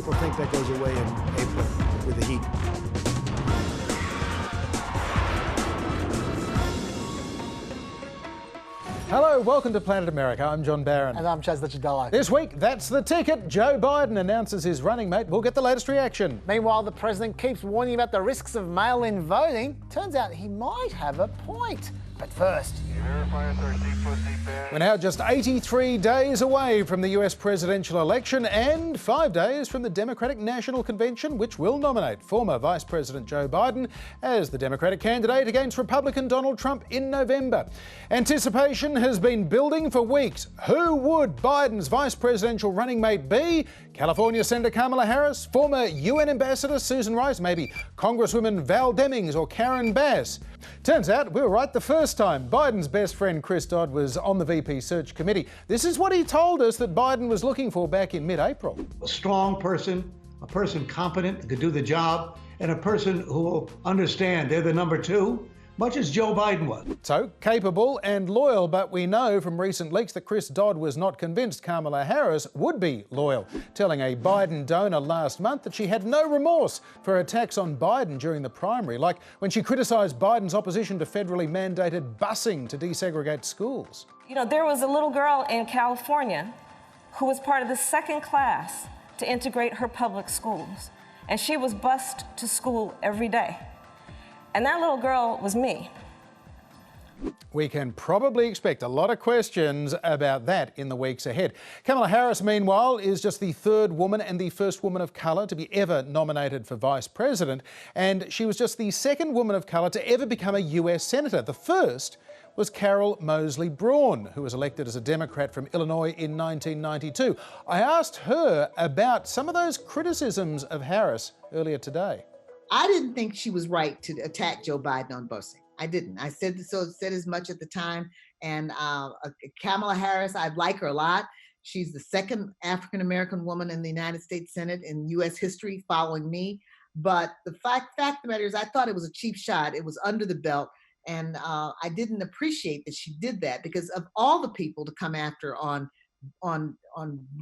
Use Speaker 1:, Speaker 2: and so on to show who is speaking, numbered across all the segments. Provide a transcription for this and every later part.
Speaker 1: people think that goes away in April with the heat. Hello, welcome to Planet America. I'm John Barron.
Speaker 2: And I'm Chaz Licciardello.
Speaker 1: This week, that's the ticket. Joe Biden announces his running mate. We'll get the latest reaction.
Speaker 2: Meanwhile, the president keeps warning about the risks of mail-in voting. Turns out he might have a point. But first...
Speaker 1: We're now just 83 days away from the US presidential election and 5 days from the Democratic National Convention, which will nominate former Vice President Joe Biden as the Democratic candidate against Republican Donald Trump in November. Anticipation has been building for weeks. Who would Biden's vice presidential running mate be? California Senator Kamala Harris, former UN Ambassador Susan Rice, maybe Congresswoman Val Demings or Karen Bass. Turns out we were right the first time. Biden's best friend Chris Dodd was on the VP search committee. This is what he told us that Biden was looking for back in mid-April.
Speaker 3: A strong person, a person competent who could do the job, and a person who will understand they're the number two, much as Joe Biden was.
Speaker 1: So, capable and loyal, but we know from recent leaks that Chris Dodd was not convinced Kamala Harris would be loyal, telling a Biden donor last month that she had no remorse for attacks on Biden during the primary, like when she criticised Biden's opposition to federally mandated busing to desegregate schools.
Speaker 4: You know, there was a little girl in California who was part of the second class to integrate her public schools, and she was bused to school every day. And that little girl was me.
Speaker 1: We can probably expect a lot of questions about that in the weeks ahead. Kamala Harris, meanwhile, is just the third woman and the first woman of colour to be ever nominated for vice president. And she was just the second woman of colour to ever become a US senator. The first was Carol Moseley Braun, who was elected as a Democrat from Illinois in 1992. I asked her about some of those criticisms of Harris earlier today.
Speaker 5: I didn't think she was right to attack Joe Biden on busing. I didn't. I said as much at the time. And Kamala Harris, I like her a lot. She's the second African-American woman in the United States Senate in U.S. history following me. But the fact of the matter is, I thought it was a cheap shot. It was under the belt. And I didn't appreciate that she did that, because of all the people to come after on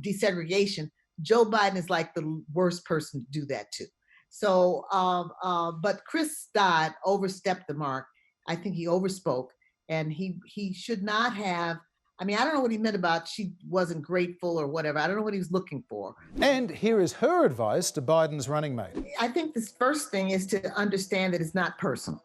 Speaker 5: desegregation, Joe Biden is like the worst person to do that to. So, but Chris Dodd overstepped the mark. I think he overspoke, and he should not have. I mean, I don't know what he meant about she wasn't grateful or whatever. I don't know what he was looking for.
Speaker 1: And here is her advice to Biden's running mate.
Speaker 5: I think this first thing is to understand that it's not personal.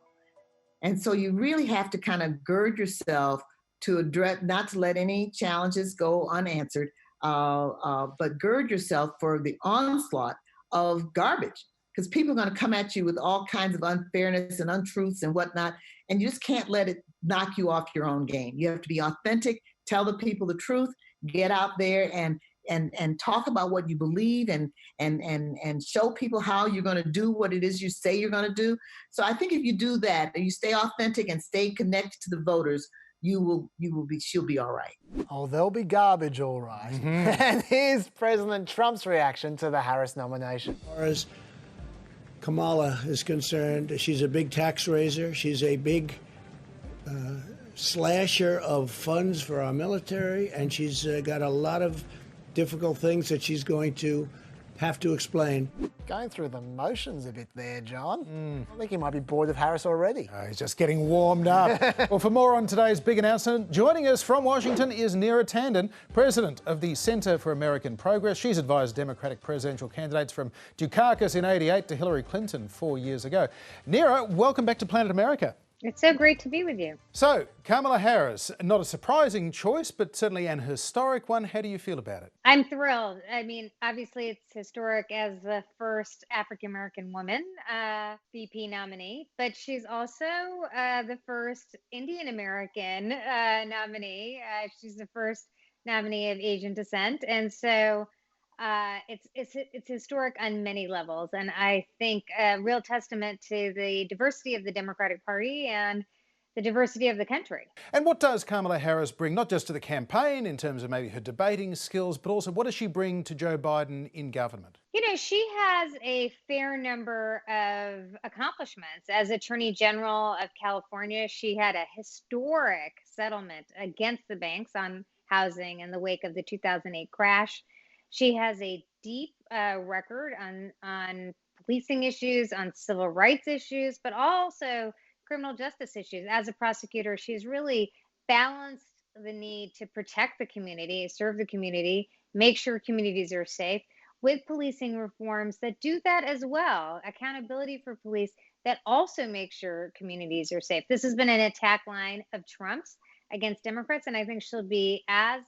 Speaker 5: And so you really have to kind of gird yourself to address, not to let any challenges go unanswered, but gird yourself for the onslaught of garbage. Because people are going to come at you with all kinds of unfairness and untruths and whatnot, and you just can't let it knock you off your own game. You have to be authentic, tell the people the truth, get out there and talk about what you believe and show people how you're going to do what it is you say you're going to do. So I think if you do that and you stay authentic and stay connected to the voters, she'll be all right.
Speaker 2: Oh, there'll be garbage, all right. Mm-hmm. And here's President Trump's reaction to the Harris nomination.
Speaker 6: As far as Kamala is concerned, she's a big tax raiser. She's a big slasher of funds for our military, and she's got a lot of difficult things that she's going to have to explain.
Speaker 2: Going through the motions a bit there, John. I think he might be bored of Harris already.
Speaker 1: Oh, he's just getting warmed up. Well, for more on today's big announcement, joining us from Washington is Nera Tanden, president of the Center for American Progress. She's advised Democratic presidential candidates from Dukakis in '88 to Hillary Clinton 4 years ago. Nera, welcome back to Planet America.
Speaker 7: It's so great to be with you.
Speaker 1: So, Kamala Harris, not a surprising choice, but certainly an historic one. How do you feel about it?
Speaker 7: I'm thrilled. I mean, obviously it's historic as the first African-American woman VP nominee, but she's also the first Indian-American nominee. She's the first nominee of Asian descent. And so it's historic on many levels, and I think a real testament to the diversity of the Democratic Party and the diversity of the country.
Speaker 1: And what does Kamala Harris bring, not just to the campaign in terms of maybe her debating skills, but also what does she bring to Joe Biden in government?
Speaker 7: You know, she has a fair number of accomplishments. As Attorney General of California, she had a historic settlement against the banks on housing in the wake of the 2008 crash. She has a deep record on policing issues, on civil rights issues, but also criminal justice issues. As a prosecutor, she's really balanced the need to protect the community, serve the community, make sure communities are safe, with policing reforms that do that as well. Accountability for police that also make sure communities are safe. This has been an attack line of Trump's against Democrats, and I think she'll be, as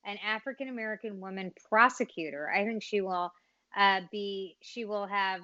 Speaker 7: an African American woman prosecutor, I think she will have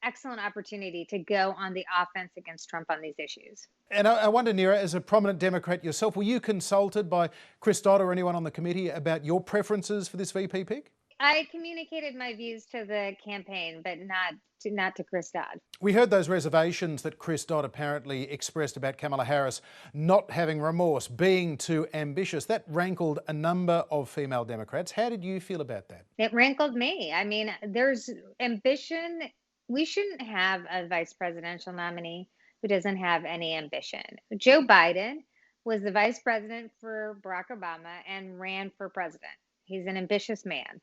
Speaker 7: excellent opportunity to go on the offense against Trump on these issues.
Speaker 1: And I wonder, Nera, as a prominent Democrat yourself, were you consulted by Chris Dodd or anyone on the committee about your preferences for this VP pick?
Speaker 7: I communicated my views to the campaign, but not to Chris Dodd.
Speaker 1: We heard those reservations that Chris Dodd apparently expressed about Kamala Harris not having remorse, being too ambitious. That rankled a number of female Democrats. How did you feel about that?
Speaker 7: It rankled me. I mean, there's ambition. We shouldn't have a vice presidential nominee who doesn't have any ambition. Joe Biden was the vice president for Barack Obama and ran for president. He's an ambitious man.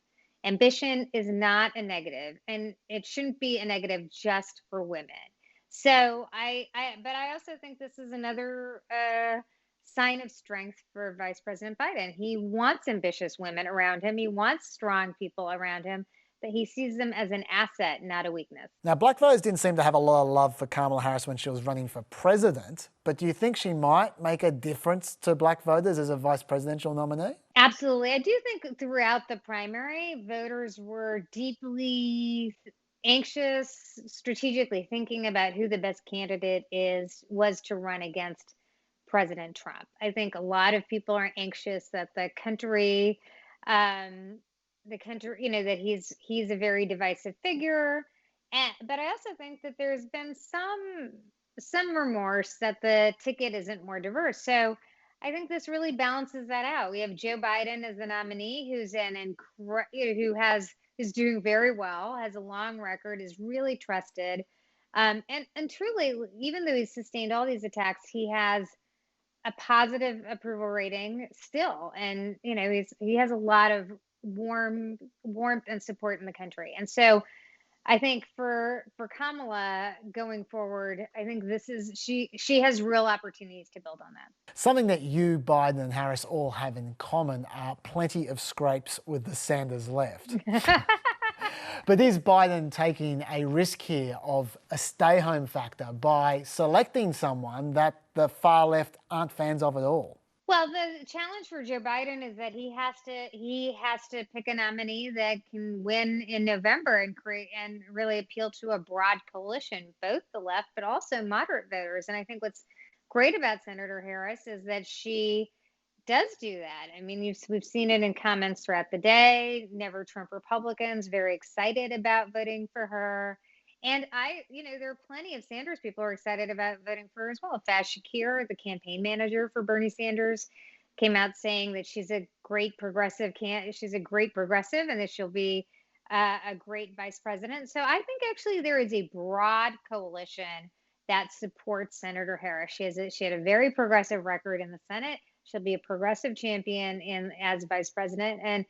Speaker 7: Ambition is not a negative, and it shouldn't be a negative just for women. So but I also think this is another sign of strength for Vice President Biden. He wants ambitious women around him. He wants strong people around him, but he sees them as an asset, not a weakness.
Speaker 2: Now, black voters didn't seem to have a lot of love for Kamala Harris when she was running for president, but do you think she might make a difference to black voters as a vice presidential nominee?
Speaker 7: Absolutely. I do think throughout the primary, voters were deeply anxious, strategically thinking about who the best candidate was to run against President Trump. I think a lot of people are anxious that the country, that he's a very divisive figure. But I also think that there's been some remorse that the ticket isn't more diverse. So I think this really balances that out. We have Joe Biden as the nominee, who's who's doing very well, has a long record, is really trusted, and truly, even though he's sustained all these attacks, he has a positive approval rating still, and he has a lot of warmth and support in the country. And so I think for Kamala going forward, I think she has real opportunities to build on that.
Speaker 2: Something that you, Biden and Harris all have in common are plenty of scrapes with the Sanders left. But is Biden taking a risk here of a stay-home factor by selecting someone that the far left aren't fans of at all?
Speaker 7: Well, the challenge for Joe Biden is that he has to pick a nominee that can win in November and really appeal to a broad coalition, both the left but also moderate voters. And I think what's great about Senator Harris is that she does do that. I mean, we've seen it in comments throughout the day. Never Trump Republicans very excited about voting for her. And there are plenty of Sanders people who are excited about voting for her as well. Faz Shakir, the campaign manager for Bernie Sanders, came out saying that she's a great progressive and that she'll be a great vice president. So I think actually there is a broad coalition that supports Senator Harris. She had a very progressive record in the Senate. She'll be a progressive champion as vice president. And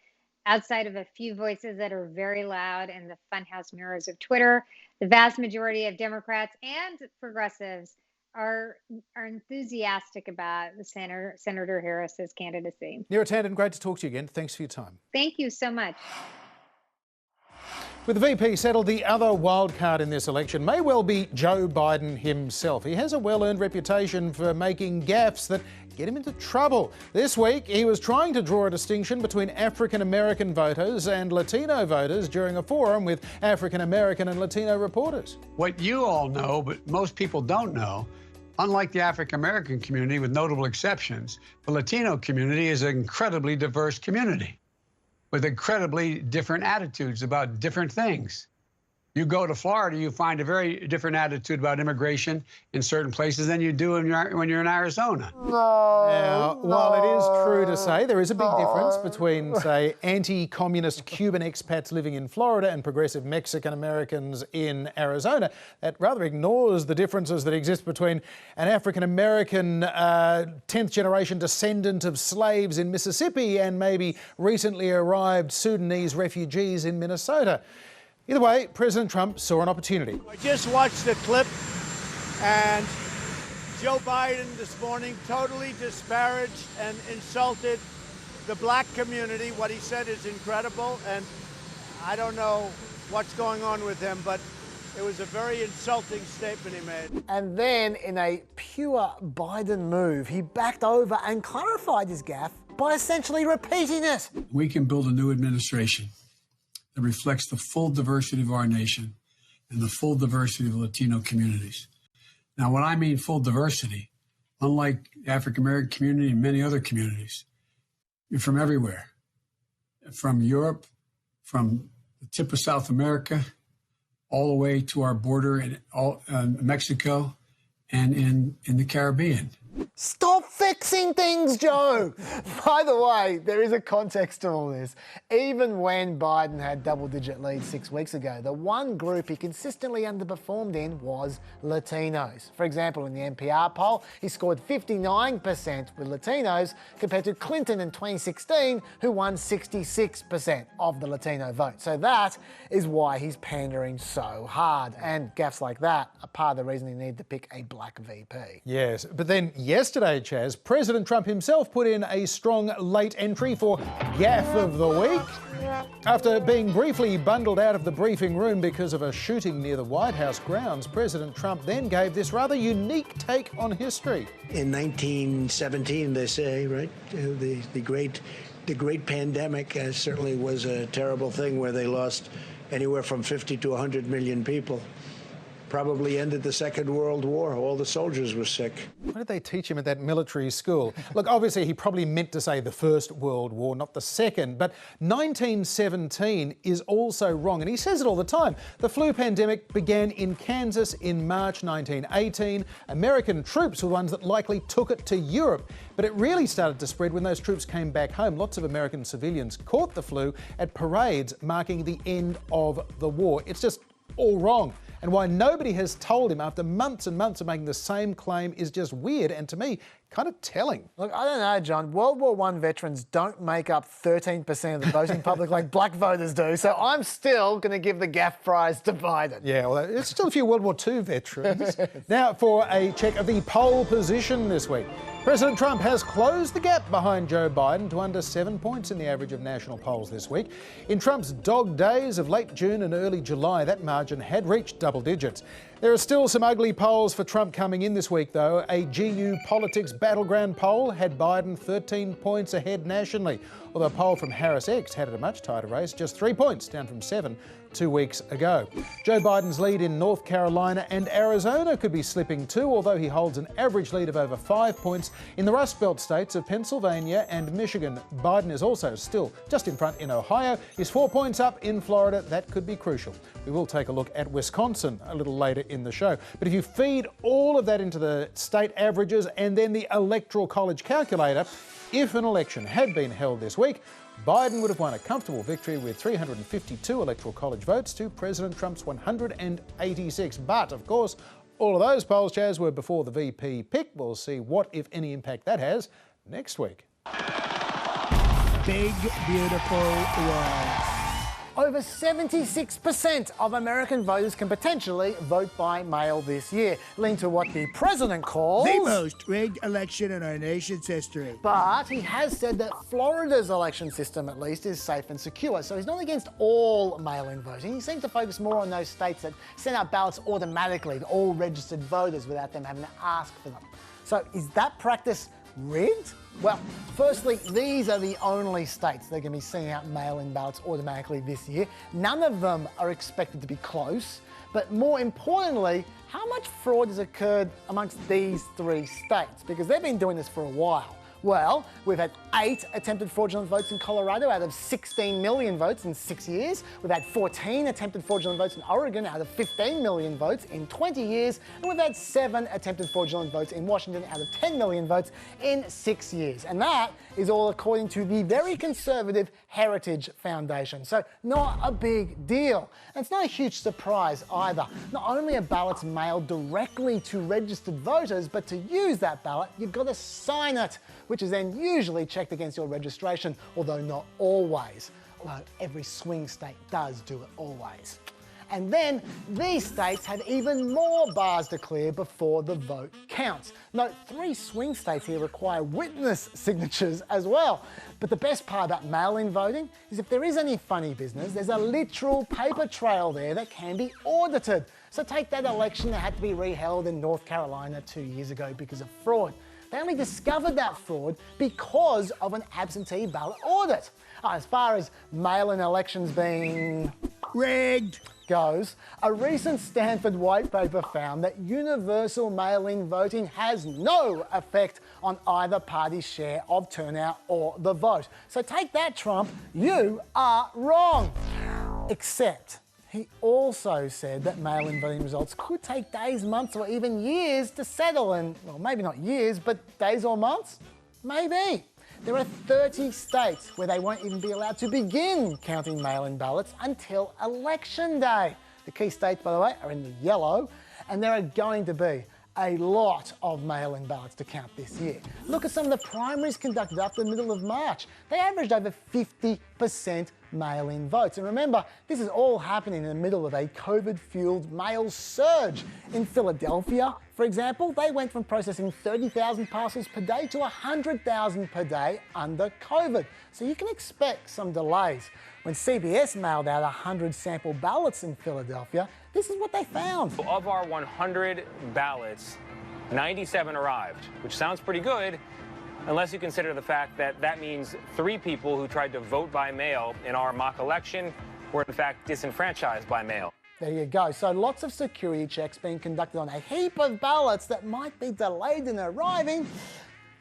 Speaker 7: outside of a few voices that are very loud in the funhouse mirrors of Twitter, the vast majority of Democrats and progressives are enthusiastic about the Senator Harris's candidacy.
Speaker 1: Nera Tanden, great to talk to you again. Thanks for your time.
Speaker 7: Thank you so much.
Speaker 1: With the VP settled, the other wild card in this election may well be Joe Biden himself. He has a well-earned reputation for making gaffes that get him into trouble. This week, he was trying to draw a distinction between African-American voters and Latino voters during a forum with African-American and Latino reporters.
Speaker 8: What you all know, but most people don't know, unlike the African-American community, with notable exceptions, the Latino community is an incredibly diverse community with incredibly different attitudes about different things. You go to Florida, you find a very different attitude about immigration in certain places than you do when you're in Arizona.
Speaker 1: Now, while it is true to say there is a big difference between, say, anti-communist Cuban expats living in Florida and progressive Mexican Americans in Arizona, that rather ignores the differences that exist between an African-American 10th generation descendant of slaves in Mississippi and maybe recently arrived Sudanese refugees in Minnesota. Either way, President Trump saw an opportunity.
Speaker 6: I just watched the clip, and Joe Biden this morning totally disparaged and insulted the black community. What he said is incredible, and I don't know what's going on with him, but it was a very insulting statement he made.
Speaker 2: And then, in a pure Biden move, he backed over and clarified his gaffe by essentially repeating it.
Speaker 8: We can build a new administration that reflects the full diversity of our nation and the full diversity of Latino communities. Now, when I mean full diversity, unlike the African-American community and many other communities, you're from everywhere, from Europe, from the tip of South America, all the way to our border in Mexico and in the Caribbean.
Speaker 2: Stop fixing things, Joe! By the way, there is a context to all this. Even when Biden had double-digit leads 6 weeks ago, the one group he consistently underperformed in was Latinos. For example, in the NPR poll, he scored 59% with Latinos compared to Clinton in 2016, who won 66% of the Latino vote. So that is why he's pandering so hard. And gaffes like that are part of the reason he needed to pick a black VP.
Speaker 1: Yes, but then yesterday, Chaz, President Trump himself put in a strong late entry for Gaffe of the Week. After being briefly bundled out of the briefing room because of a shooting near the White House grounds, President Trump then gave this rather unique take on history.
Speaker 6: In 1917, they say, right, the great pandemic certainly was a terrible thing where they lost anywhere from 50 to 100 million people. Probably ended the Second World War. All the soldiers were sick.
Speaker 1: What did they teach him at that military school? Look, obviously he probably meant to say the First World War, not the Second, but 1917 is also wrong, and he says it all the time. The flu pandemic began in Kansas in March 1918. American troops were the ones that likely took it to Europe, but it really started to spread when those troops came back home. Lots of American civilians caught the flu at parades marking the end of the war. It's just all wrong. And why nobody has told him after months and months of making the same claim is just weird and, to me, kind of telling.
Speaker 2: Look, I don't know, John. World War I veterans don't make up 13% of the voting public like black voters do, so I'm still going to give the Gaffe prize to Biden.
Speaker 1: Yeah, well, there's still a few World War II veterans. Now, for a check of the poll position this week. President Trump has closed the gap behind Joe Biden to under 7 points in the average of national polls this week. In Trump's dog days of late June and early July, that margin had reached double digits. There are still some ugly polls for Trump coming in this week, though. A GU Politics Battleground poll had Biden 13 points ahead nationally, although a poll from Harris X had it a much tighter race, just 3 points, down from 7 2 weeks ago. Joe Biden's lead in North Carolina and Arizona could be slipping too, although he holds an average lead of over 5 points in the Rust Belt states of Pennsylvania and Michigan. Biden is also still just in front in Ohio. He's 4 points up in Florida. That could be crucial. We will take a look at Wisconsin a little later in the show. But if you feed all of that into the state averages and then the Electoral College calculator, if an election had been held this week, Biden would have won a comfortable victory with 352 Electoral College votes to President Trump's 186. But, of course, all of those polls, Chaz, were before the VP pick. We'll see what, if any, impact that has next week.
Speaker 2: Big, beautiful world. Over 76% of American voters can potentially vote by mail this year, leading to what the president calls
Speaker 9: the most rigged election in our nation's history.
Speaker 2: But he has said that Florida's election system, at least, is safe and secure. So he's not against all mail-in voting. He seems to focus more on those states that send out ballots automatically to all registered voters without them having to ask for them. So is that practice rigged? Well, firstly, these are the only states that are going to be sending out mail-in ballots automatically this year. None of them are expected to be close. But more importantly, how much fraud has occurred amongst these three states? Because they've been doing this for a while. Well, we've had 8 attempted fraudulent votes in Colorado out of 16 million votes in 6 years. We've had 14 attempted fraudulent votes in Oregon out of 15 million votes in 20 years. And we've had 7 attempted fraudulent votes in Washington out of 10 million votes in 6 years. And that is all according to the very conservative Heritage Foundation. So not a big deal. And it's not a huge surprise either. Not only are ballots mailed directly to registered voters, but to use that ballot, you've got to sign it, which is then usually checked against your registration, although not always. Although every swing state does do it always. And then these states have even more bars to clear before the vote counts. Note, 3 swing states here require witness signatures as well. But the best part about mail-in voting is if there is any funny business, there's a literal paper trail there that can be audited. So take that election that had to be reheld in North Carolina 2 years ago because of fraud. They only discovered that fraud because of an absentee ballot audit. As far as mail-in elections being
Speaker 9: rigged
Speaker 2: goes, a recent Stanford white paper found that universal mail-in voting has no effect on either party's share of turnout or the vote. So take that, Trump, you are wrong. Except he also said that mail-in voting results could take days, months, or even years to settle, and, well, maybe not years, but days or months? Maybe. There are 30 states where they won't even be allowed to begin counting mail-in ballots until Election Day. The key states, by the way, are in the yellow, and there are going to be a lot of mail-in ballots to count this year. Look at some of the primaries conducted after the middle of March. They averaged over 50% mail-in votes. And remember, this is all happening in the middle of a COVID-fueled mail surge. In Philadelphia, for example, they went from processing 30,000 parcels per day to 100,000 per day under COVID. So you can expect some delays. When CBS mailed out 100 sample ballots in Philadelphia, this is what they found.
Speaker 10: Of our 100 ballots, 97 arrived, which sounds pretty good, unless you consider the fact that that means 3 people who tried to vote by mail in our mock election were in fact disenfranchised by mail.
Speaker 2: There you go. So lots of security checks being conducted on a heap of ballots that might be delayed in arriving.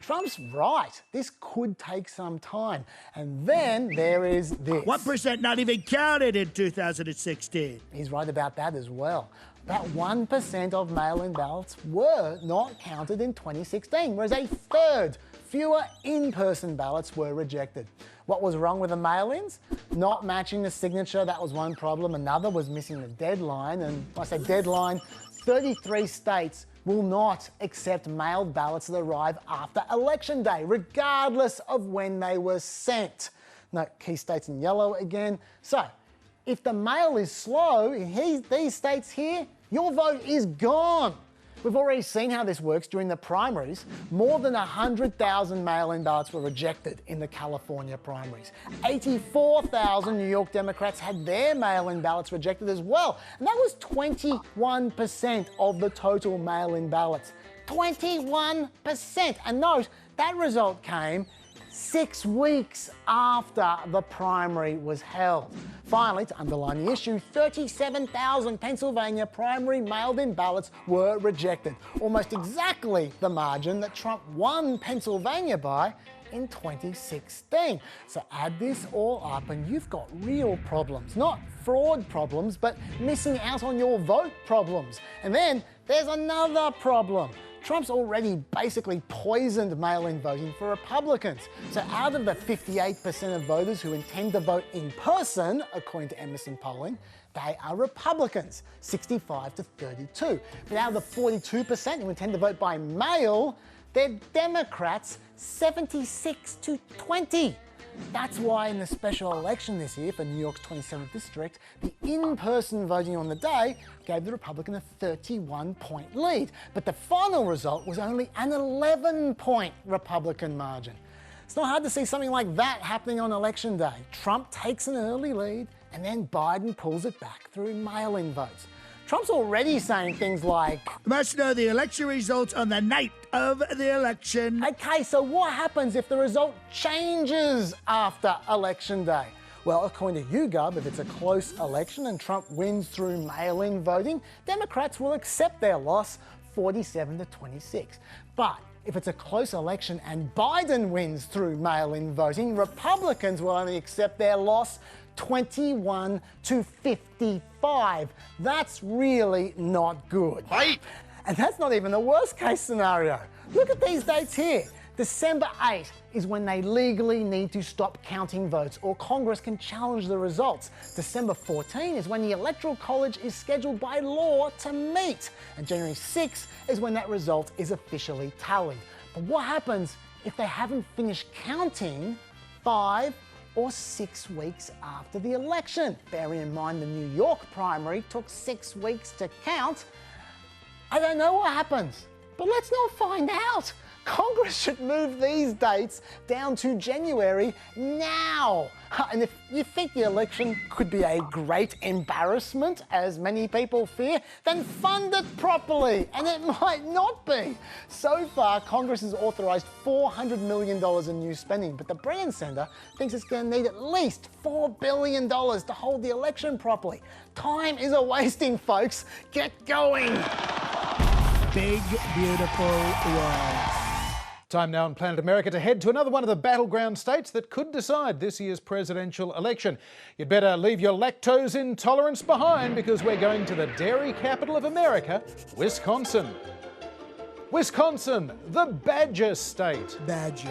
Speaker 2: Trump's right. This could take some time. And then there is this.
Speaker 9: 1% not even counted in 2016.
Speaker 2: He's right about that as well. About 1% of mail-in ballots were not counted in 2016, whereas a third fewer in-person ballots were rejected. What was wrong with the mail-ins? Not matching the signature, that was one problem. Another was missing the deadline. And when I say deadline, 33 states will not accept mailed ballots that arrive after Election Day, regardless of when they were sent. No, key states in yellow again. So, if the mail is slow in these states here, your vote is gone. We've already seen how this works during the primaries. More than 100,000 mail-in ballots were rejected in the California primaries. 84,000 New York Democrats had their mail-in ballots rejected as well. And that was 21% of the total mail-in ballots. 21%! And note, that result came 6 weeks after the primary was held. Finally, to underline the issue, 37,000 Pennsylvania primary mailed-in ballots were rejected, almost exactly the margin that Trump won Pennsylvania by in 2016. So add this all up and you've got real problems. Not fraud problems, but missing out on your vote problems. And then there's another problem. Trump's already basically poisoned mail-in voting for Republicans. So out of the 58% of voters who intend to vote in person, according to Emerson polling, they are Republicans, 65 to 32. But out of the 42% who intend to vote by mail, they're Democrats, 76 to 20. That's why in the special election this year for New York's 27th district, the in-person voting on the day gave the Republican a 31-point lead. But the final result was only an 11-point Republican margin. It's not hard to see something like that happening on Election Day. Trump takes an early lead and then Biden pulls it back through mail-in votes. Trump's already saying things like,
Speaker 9: must know the election results on the night of the election.
Speaker 2: Okay, so what happens if the result changes after Election Day? Well, according to YouGov, if it's a close election and Trump wins through mail-in voting, Democrats will accept their loss 47 to 26. But if it's a close election and Biden wins through mail-in voting, Republicans will only accept their loss 21 to 55. That's really not good.
Speaker 9: Fight!
Speaker 2: And that's not even the worst case scenario. Look at these dates here. December 8 is when they legally need to stop counting votes or Congress can challenge the results. December 14 is when the Electoral College is scheduled by law to meet. And January 6 is when that result is officially tallied. But what happens if they haven't finished counting 5 or 6 weeks after the election? Bearing in mind the New York primary took 6 weeks to count. I don't know what happens, but let's not find out. Congress should move these dates down to January now. And if you think the election could be a great embarrassment, as many people fear, then fund it properly, and it might not be. So far, Congress has authorised $400 million in new spending, but the Brennan Centre thinks it's going to need at least $4 billion to hold the election properly. Time is a-wasting, folks. Get going.
Speaker 9: Big, beautiful world.
Speaker 1: Time now on Planet America to head to another one of the battleground states that could decide this year's presidential election. You'd better leave your lactose intolerance behind because we're going to the dairy capital of America, Wisconsin. Wisconsin, the Badger State.
Speaker 9: Badgers.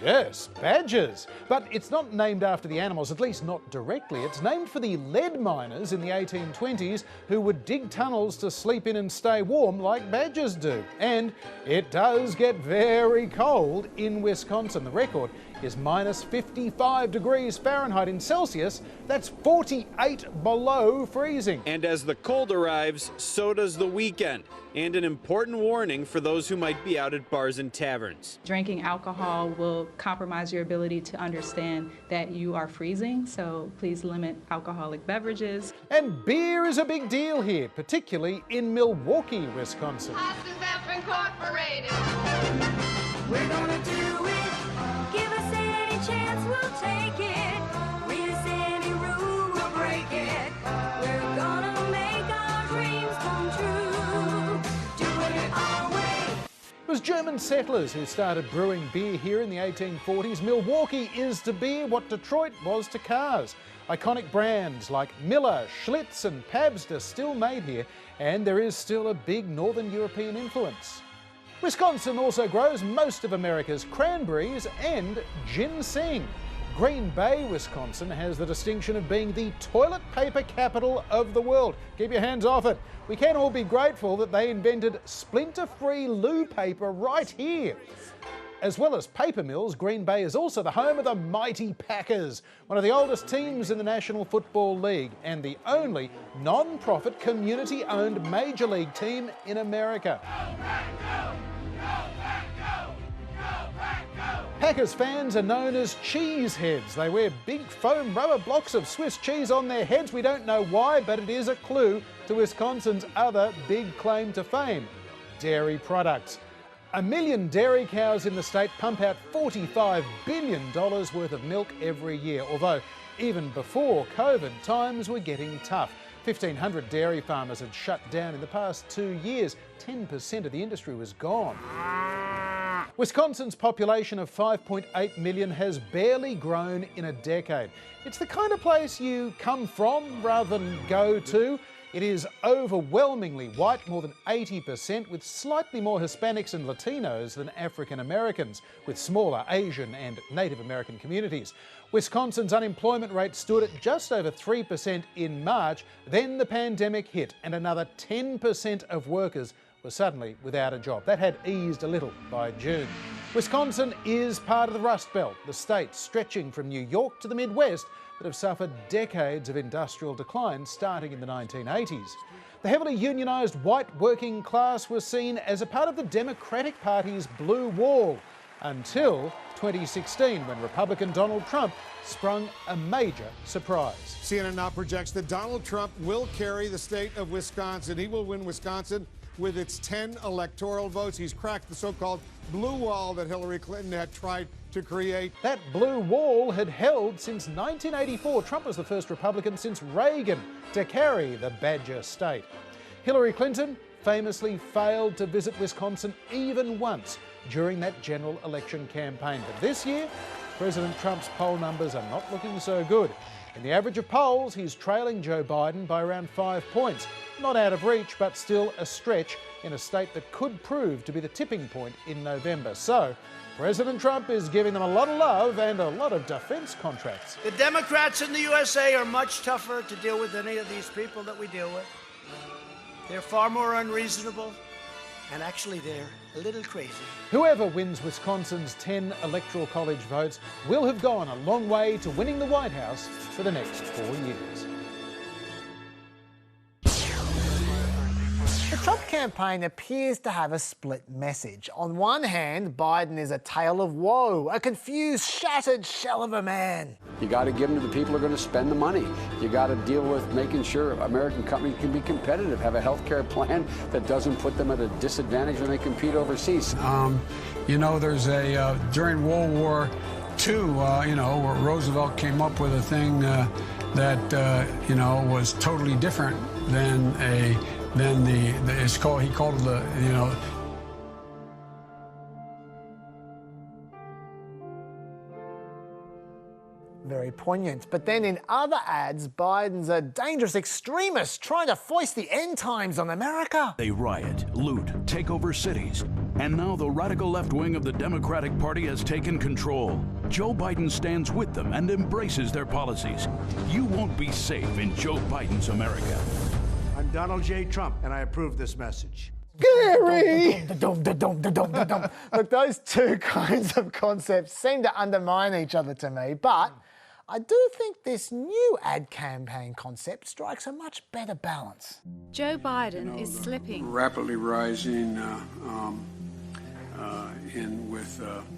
Speaker 1: Yes, badgers. But it's not named after the animals, at least not directly. It's named for the lead miners in the 1820s who would dig tunnels to sleep in and stay warm like badgers do. And it does get very cold in Wisconsin. The record is minus 55 degrees Fahrenheit. In Celsius, that's 48 below freezing.
Speaker 11: And as the cold arrives, so does the weekend. And an important warning for those who might be out at bars and taverns.
Speaker 12: Drinking alcohol will compromise your ability to understand that you are freezing, so please limit alcoholic beverages.
Speaker 1: And beer is a big deal here, particularly in Milwaukee, Wisconsin.
Speaker 13: Incorporated. We're gonna do it. Give us any chance, we'll take it. Read us any rule, we'll break it. We're gonna make our dreams come true. Doing it our way.
Speaker 1: It was German settlers who started brewing beer here in the 1840s. Milwaukee is to beer what Detroit was to cars. Iconic brands like Miller, Schlitz and Pabst are still made here, and there is still a big Northern European influence. Wisconsin also grows most of America's cranberries and ginseng. Green Bay, Wisconsin has the distinction of being the toilet paper capital of the world. Keep your hands off it. We can all be grateful that they invented splinter-free loo paper right here. As well as paper mills, Green Bay is also the home of the mighty Packers, one of the oldest teams in the National Football League and the only non-profit community-owned Major League team in America. Packers fans are known as cheeseheads. They wear big foam rubber blocks of Swiss cheese on their heads. We don't know why, but it is a clue to Wisconsin's other big claim to fame: dairy products. 1 million dairy cows in the state pump out $45 billion worth of milk every year, although even before COVID, times were getting tough. 1,500 dairy farmers had shut down in the past 2 years. 10% of the industry was gone. Wisconsin's population of 5.8 million has barely grown in a decade. It's the kind of place you come from rather than go to. It is overwhelmingly white, more than 80%, with slightly more Hispanics and Latinos than African Americans, with smaller Asian and Native American communities. Wisconsin's unemployment rate stood at just over 3% in March. Then the pandemic hit and another 10% of workers were suddenly without a job. That had eased a little by June. Wisconsin is part of the Rust Belt, the state stretching from New York to the Midwest that have suffered decades of industrial decline starting in the 1980s. The heavily unionised white working class was seen as a part of the Democratic Party's blue wall until 2016, when Republican Donald Trump sprung a major surprise.
Speaker 14: CNN now projects that Donald Trump will carry the state of Wisconsin. He will win Wisconsin with its 10 electoral votes. He's cracked the so-called blue wall that Hillary Clinton had tried to create.
Speaker 1: That blue wall had held since 1984. Trump was the first Republican since Reagan to carry the Badger State. Hillary Clinton famously failed to visit Wisconsin even once during that general election campaign. But this year, President Trump's poll numbers are not looking so good. In the average of polls, he's trailing Joe Biden by around 5 points. Not out of reach, but still a stretch in a state that could prove to be the tipping point in November. So, President Trump is giving them a lot of love and a lot of defense contracts.
Speaker 9: The Democrats in the USA are much tougher to deal with than any of these people that we deal with. They're far more unreasonable, and actually they're a little crazy.
Speaker 1: Whoever wins Wisconsin's 10 electoral college votes will have gone a long way to winning the White House for the next 4 years.
Speaker 2: The Trump campaign appears to have a split message. On one hand, Biden is a tale of woe, a confused, shattered shell of a man.
Speaker 8: You got to give them to the people who are going to spend the money. You got to deal with making sure American companies can be competitive, have a health care plan that doesn't put them at a disadvantage when they compete overseas. There's during World War II, where Roosevelt came up with a thing that was totally different than he called it the.
Speaker 2: Very poignant. But then in other ads, Biden's a dangerous extremist trying to foist the end times on America.
Speaker 15: They riot, loot, take over cities. And now the radical left wing of the Democratic Party has taken control. Joe Biden stands with them and embraces their policies. You won't be safe in Joe Biden's America.
Speaker 6: I'm Donald J. Trump, and I approve this message.
Speaker 2: Gary! Look, those two kinds of concepts seem to undermine each other to me, but I do think this new ad campaign concept strikes a much better balance.
Speaker 16: Joe Biden is slipping.
Speaker 8: Rapidly rising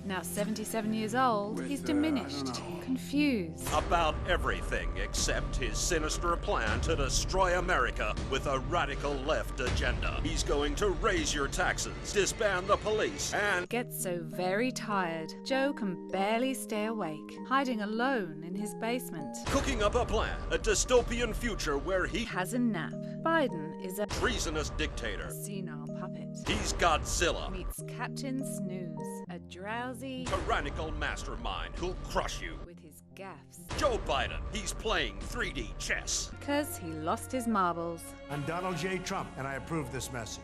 Speaker 16: Now 77 years old, he's diminished, confused.
Speaker 17: About everything except his sinister plan to destroy America with a radical left agenda. He's going to raise your taxes, disband the police, and
Speaker 16: Gets so very tired, Joe can barely stay awake, hiding alone in his basement.
Speaker 17: cooking up a plan, a dystopian future where he
Speaker 16: Has a nap. Biden is a
Speaker 17: treasonous dictator.
Speaker 16: senile puppet.
Speaker 17: He's Godzilla,
Speaker 16: Meets Captain Snooze, a drowsy
Speaker 17: tyrannical mastermind who'll crush you.
Speaker 16: with his gaffes.
Speaker 17: Joe Biden, he's playing 3D chess.
Speaker 16: Because he lost his marbles.
Speaker 6: I'm Donald J. Trump, and I approve this message.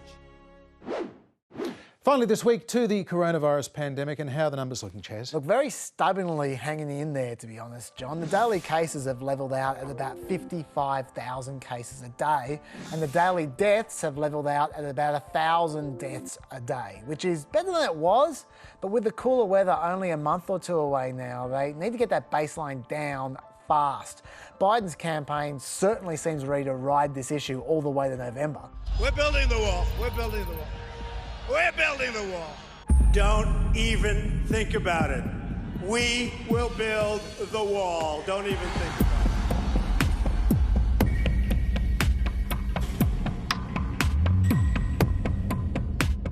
Speaker 1: Finally this week to the coronavirus pandemic and how the numbers looking, Chaz.
Speaker 2: Look, very stubbornly hanging in there, to be honest, John. The daily cases have levelled out at about 55,000 cases a day, and the daily deaths have levelled out at about 1,000 deaths a day, which is better than it was, but with the cooler weather only a month or two away now, they need to get that baseline down fast. Biden's campaign certainly seems ready to ride this issue all the way to November.
Speaker 9: We're building the wall. We're building the wall. We're building the wall.
Speaker 6: Don't even think about it. We will build the wall. Don't even think about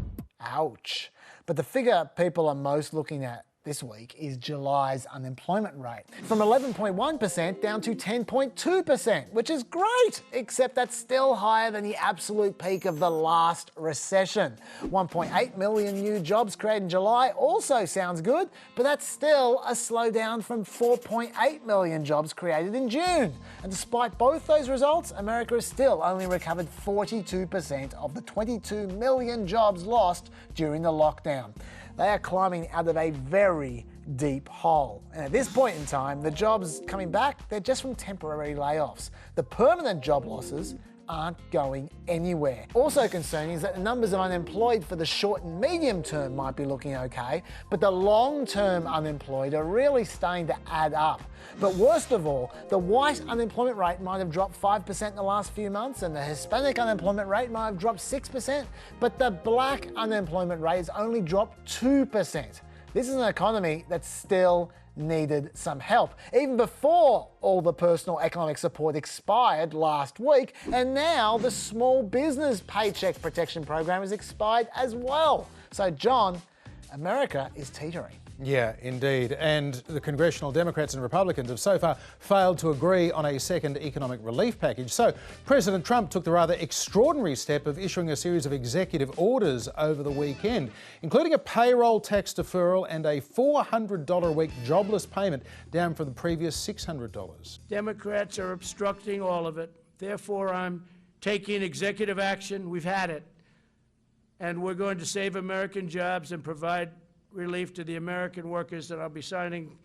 Speaker 6: it.
Speaker 2: Ouch. But the figure people are most looking at this week is July's unemployment rate. From 11.1% down to 10.2%, which is great, except that's still higher than the absolute peak of the last recession. 1.8 million new jobs created in July also sounds good, but that's still a slowdown from 4.8 million jobs created in June. And despite both those results, America has still only recovered 42% of the 22 million jobs lost during the lockdown. They are climbing out of a very deep hole. And at this point in time, the jobs coming back, they're just from temporary layoffs. The permanent job losses aren't going anywhere. Also concerning is that the numbers of unemployed for the short and medium term might be looking okay, but the long-term unemployed are really starting to add up. But worst of all, the white unemployment rate might have dropped 5% in the last few months, and the Hispanic unemployment rate might have dropped 6%, but the black unemployment rate has only dropped 2%. This is an economy that's still needed some help, even before all the personal economic support expired last week, and now the small business paycheck protection program has expired as well. So John, America is teetering.
Speaker 1: Yeah, indeed. And the congressional Democrats and Republicans have so far failed to agree on a second economic relief package. So President Trump took the rather extraordinary step of issuing a series of executive orders over the weekend, including a payroll tax deferral and a $400 a week jobless payment, down from the previous $600.
Speaker 9: Democrats are obstructing all of it. Therefore, I'm taking executive action. We've had it. And we're going to save American jobs and provide relief to the American workers, and I'll be signing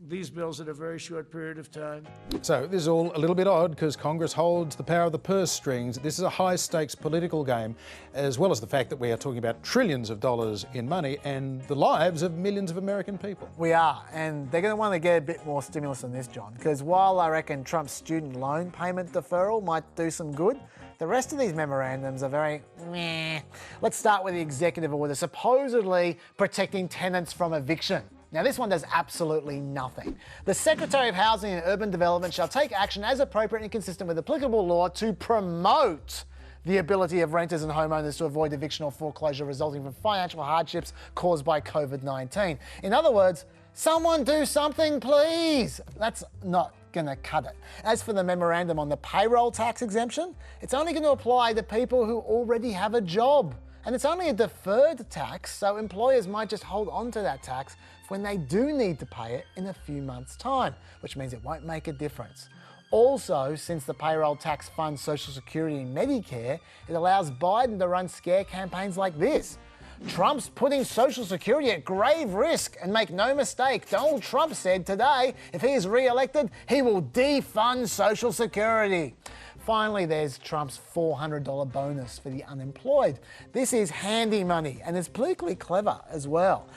Speaker 9: these bills in a very short period of time.
Speaker 1: So this is all a little bit odd because Congress holds the power of the purse strings. This is a high-stakes political game, as well as the fact that we are talking about trillions of dollars in money and the lives of millions of American people.
Speaker 2: We are, and they're going to want to get a bit more stimulus than this, John, because while I reckon Trump's student loan payment deferral might do some good, the rest of these memorandums are very meh. Let's start with the executive order supposedly protecting tenants from eviction. Now, this one does absolutely nothing. The Secretary of Housing and Urban Development shall take action as appropriate and consistent with applicable law to promote the ability of renters and homeowners to avoid eviction or foreclosure resulting from financial hardships caused by COVID-19. In other words, someone do something, please. That's not gonna cut it. As for the memorandum on the payroll tax exemption, it's only going to apply to people who already have a job. And it's only a deferred tax, so employers might just hold on to that tax when they do need to pay it in a few months' time, which means it won't make a difference. Also, since the payroll tax funds Social Security and Medicare, it allows Biden to run scare campaigns like this. Trump's putting Social Security at grave risk, and make no mistake, Donald Trump said today if he is re-elected, he will defund Social Security. Finally, there's Trump's $400 bonus for the unemployed. This is handy money and is politically clever as well.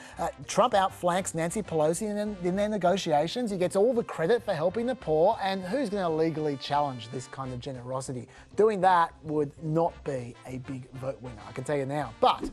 Speaker 2: Trump outflanks Nancy Pelosi in their negotiations. He gets all the credit for helping the poor, and who's going to legally challenge this kind of generosity? Doing that would not be a big vote winner, I can tell you now. But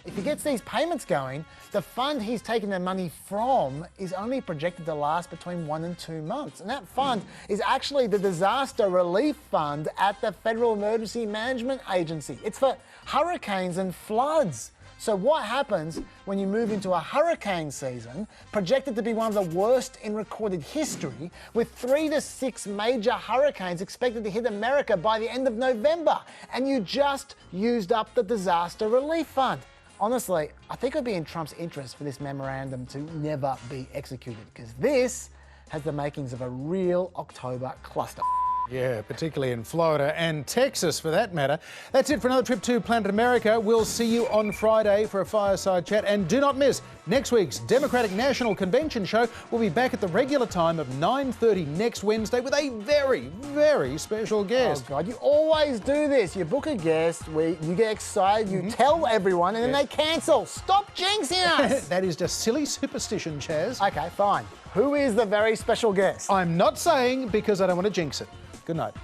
Speaker 2: if he gets these payments going, the fund he's taking the money from is only projected to last between 1 and 2 months. And that fund is actually the Disaster Relief Fund at the Federal Emergency Management Agency. It's for hurricanes and floods. So what happens when you move into a hurricane season, projected to be one of the worst in recorded history, with 3 to 6 major hurricanes expected to hit America by the end of November, and you just used up the Disaster Relief Fund? Honestly, I think it would be in Trump's interest for this memorandum to never be executed, because this has the makings of a real October cluster.
Speaker 1: Yeah, particularly in Florida and Texas for that matter. That's it for another trip to Planet America. We'll see you on Friday for a fireside chat. And do not miss next week's Democratic National Convention show. We'll be back at the regular time of 9:30 next Wednesday with a very, very special guest.
Speaker 2: Oh, God, you always do this. You book a guest, you get excited, you tell everyone, and then they cancel. Stop jinxing us!
Speaker 1: That is just silly superstition, Chaz.
Speaker 2: Okay, fine. Who is the very special guest?
Speaker 1: I'm not saying because I don't want to jinx it. Good night.